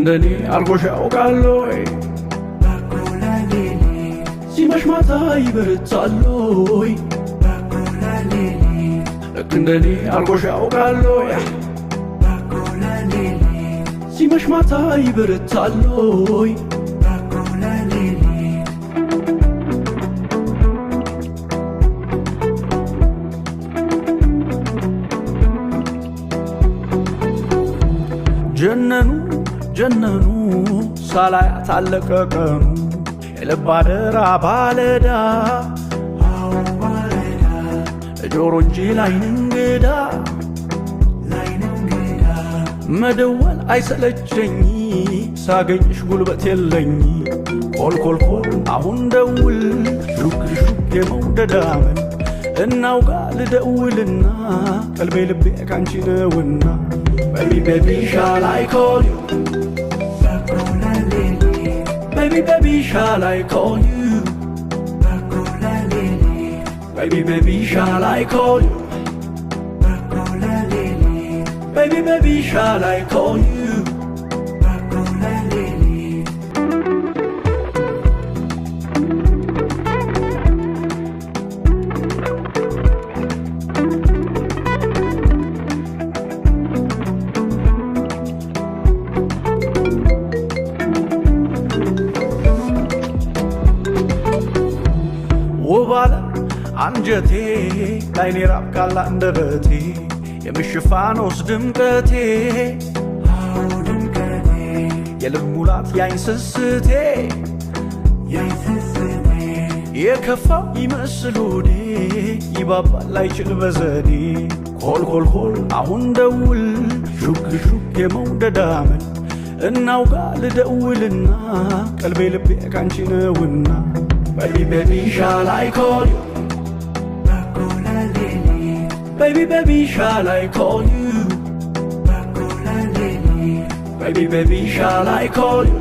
እንደኔ አልጎሽ ያውቃለይ ሲመሽ ማታ ይበረታለይ ልክ እንደኔ አልጎሽ ያውቃለይ ሲመሽ ማታ ይበረታለይ ጀነኑ ሳላያት አለቀ ቀኑ የልብ አደራ ባለዳ ጆሮ እንጂ ላይን እንግዳ መደወል አይሰለቸኝ ሳገኝሽ ጉልበት የለኝ ኮልኮልኮል አሁን ደውል ሹክ ሹክ የመውደድ አመል እናውጋ ልደውልና ቀልቤ ልቤ ካንቺ ነውና Baby, baby, shall I call you? Baby, baby, shall I call you? Baby, baby, shall I call you? Baby, baby, shall I call you? ውባለ አንጀቴ ላይኔ ራብቃላ እንደበቴ የምሽፋኖስ ድምቀቴ የልብ ሙላት ያይን ስስቴ የከፋው ይመስል ሆዴ ይባባል ላይችል በዘዴ ኮልኮልኮል አሁን ደውል ሹክ ሹክ የመውደድ አመል እናውጋ ልደውልና ቀልቤ ልቤ ካንቺ ነውና Baby, baby, shall I call you? Baby, baby, shall I call you? Baby, baby, shall I call you?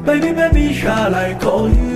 Baby, baby, shall I call you?